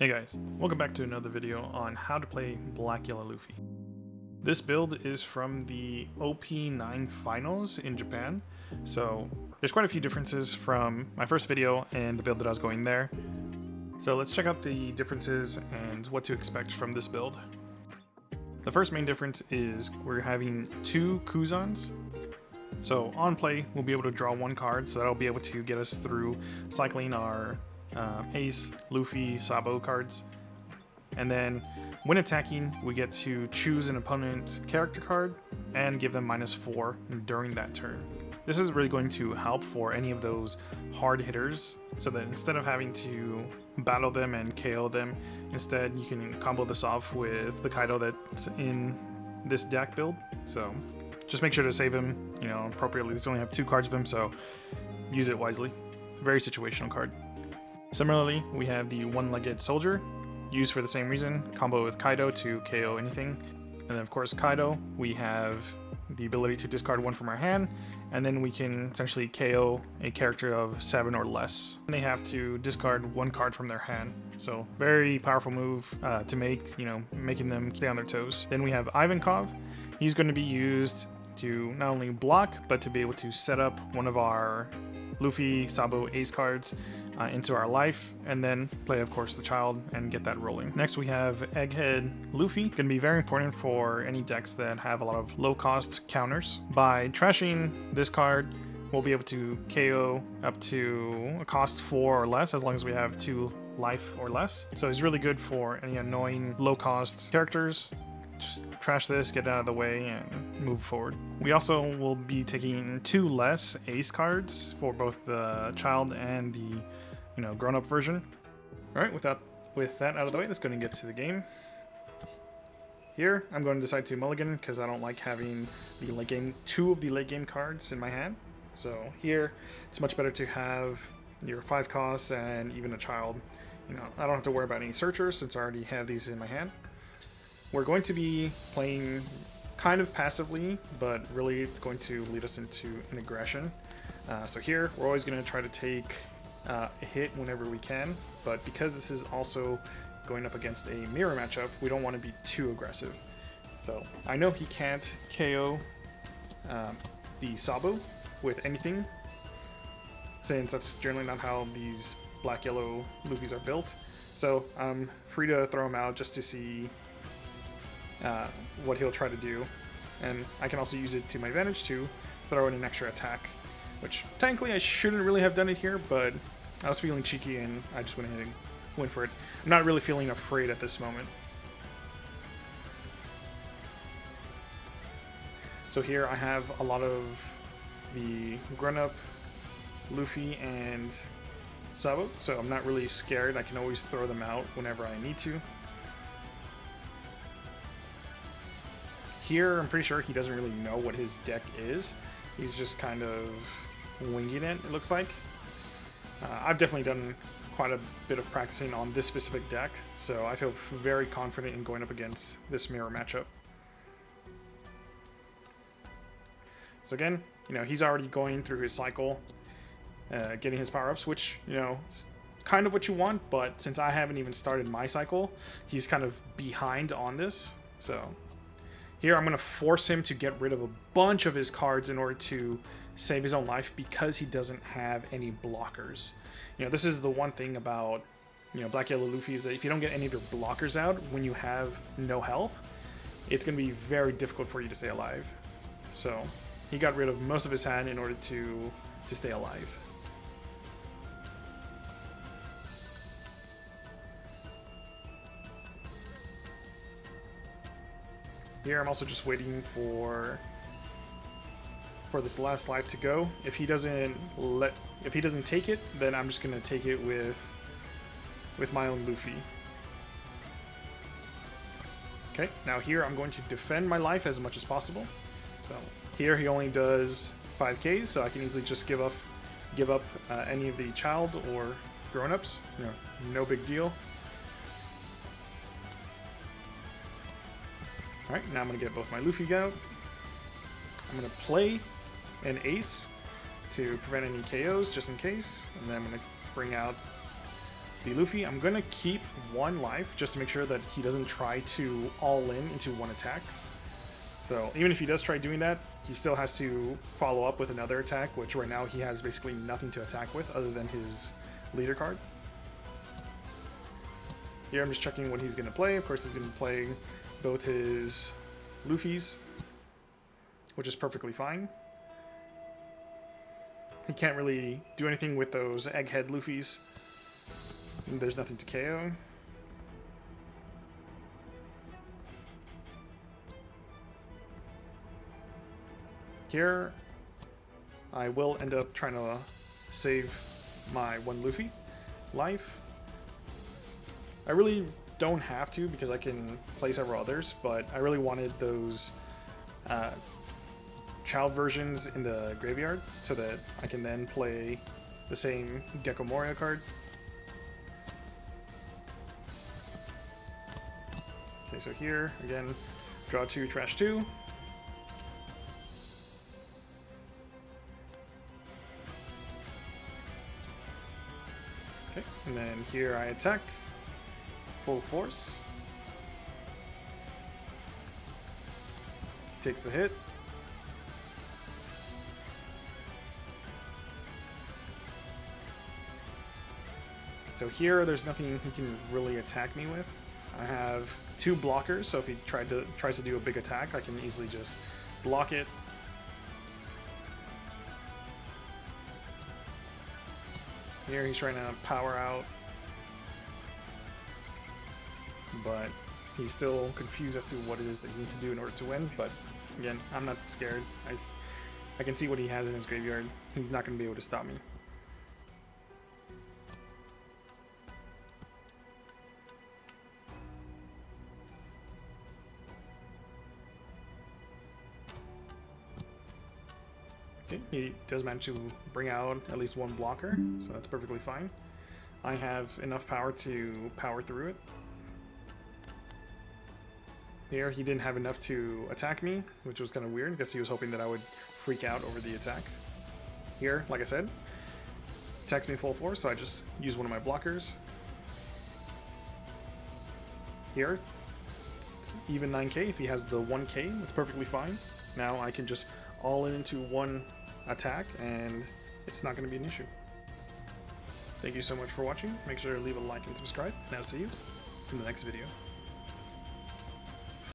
Hey guys, welcome back to another video on how to play Black Yellow Luffy. This build is from the OP09 finals in Japan, so there's quite a few differences from my first video and the build that I was going there. So let's check out the differences and what to expect from this build. The first main difference is we're having two Kuzans. So on play, we'll be able to draw one card, so that'll be able to get us through cycling our Ace, Luffy, Sabo cards. And then when attacking, we get to choose an opponent's character card and give them -4 during that turn. This is really going to help for any of those hard hitters, so that instead of having to battle them and KO them, instead you can combo this off with the Kaido that's in this deck build. So just make sure to save him, appropriately. We only have 2 cards of him, so use it wisely. It's a very situational card. Similarly, we have the one-legged soldier, used for the same reason, combo with Kaido to KO anything. And then of course Kaido, we have the ability to discard 1 from our hand, and then we can essentially KO a character of 7 or less. And they have to discard 1 card from their hand. So very powerful move to make, making them stay on their toes. Then we have Ivankov. He's going to be used to not only block, but to be able to set up one of our Luffy, Sabo, Ace cards into our life, and then play, of course, the child and get that rolling. Next, we have Egghead Luffy. Going to be very important for any decks that have a lot of low-cost counters. By trashing this card, we'll be able to KO up to a cost 4 or less, as long as we have 2 life or less. So it's really good for any annoying low-cost characters. Just trash this, get it out of the way, and move forward. We also will be taking 2 less Ace cards for both the child and the grown-up version. Alright, with that out of the way, let's go and get to the game. Here, I'm going to decide to mulligan because I don't like having the late game, 2 of the late game cards in my hand. So here, it's much better to have your 5 costs and even a child. I don't have to worry about any searchers since I already have these in my hand. We're going to be playing kind of passively, but really it's going to lead us into an aggression. So here, we're always going to try to take a hit whenever we can, but because this is also going up against a mirror matchup, we don't want to be too aggressive. So I know he can't KO the Sabo with anything, since that's generally not how these Black Yellow Luffys are built. So I'm free to throw him out just to see what he'll try to do, and I can also use it to my advantage to throw in an extra attack, which technically I shouldn't really have done it here, but I was feeling cheeky and I just went ahead and went for it. I'm not really feeling afraid at this moment. So here I have a lot of the grown-up Luffy and Sabo, so I'm not really scared. I can always throw them out whenever I need to. Here, I'm pretty sure he doesn't really know what his deck is. He's just kind of winging it looks like. I've definitely done quite a bit of practicing on this specific deck, so I feel very confident in going up against this mirror matchup. So again, he's already going through his cycle, getting his power-ups, which, is kind of what you want, but since I haven't even started my cycle, he's kind of behind on this, so here I'm going to force him to get rid of a bunch of his cards in order to save his own life because he doesn't have any blockers. This is the one thing about, Black Yellow Luffy is that if you don't get any of your blockers out when you have no health, it's going to be very difficult for you to stay alive. So he got rid of most of his hand in order to stay alive. Here I'm also just waiting for this last life to go. If he doesn't take it, then I'm just gonna take it with my own Luffy. Okay, now here I'm going to defend my life as much as possible. So here he only does 5Ks, so I can easily just give up any of the child or grown-ups. No big deal. Alright, now I'm going to get both my Luffy out. I'm going to play an Ace to prevent any KOs, just in case. And then I'm going to bring out the Luffy, I'm going to keep 1 life just to make sure that he doesn't try to all in into 1 attack. So even if he does try doing that, he still has to follow up with another attack, which right now he has basically nothing to attack with other than his leader card. Here I'm just checking what he's going to play. Of course he's going to play both his Luffys, which is perfectly fine. He can't really do anything with those egghead Luffys. And there's nothing to KO. Here, I will end up trying to save my 1 Luffy life. I really don't have to because I can play several others, but I really wanted those child versions in the graveyard so that I can then play the same Gecko Moria card. Okay, so here, again, draw 2, trash 2. Okay, and then here I attack, full force. Takes the hit. So here, there's nothing he can really attack me with. I have 2 blockers, so if he tries to do a big attack, I can easily just block it. Here he's trying to power out, but he's still confused as to what it is that he needs to do in order to win. But again, I'm not scared. I can see what he has in his graveyard. He's not going to be able to stop me. Okay, he does manage to bring out at least 1 blocker, so that's perfectly fine. I have enough power to power through it. Here, he didn't have enough to attack me, which was kind of weird because he was hoping that I would freak out over the attack. Here, like I said, attacks me full force, so I just use one of my blockers. Here, even 9k, if he has the 1k, that's perfectly fine. Now I can just all in into 1 attack, and it's not going to be an issue. Thank you so much for watching. Make sure to leave a like and subscribe, and I'll see you in the next video.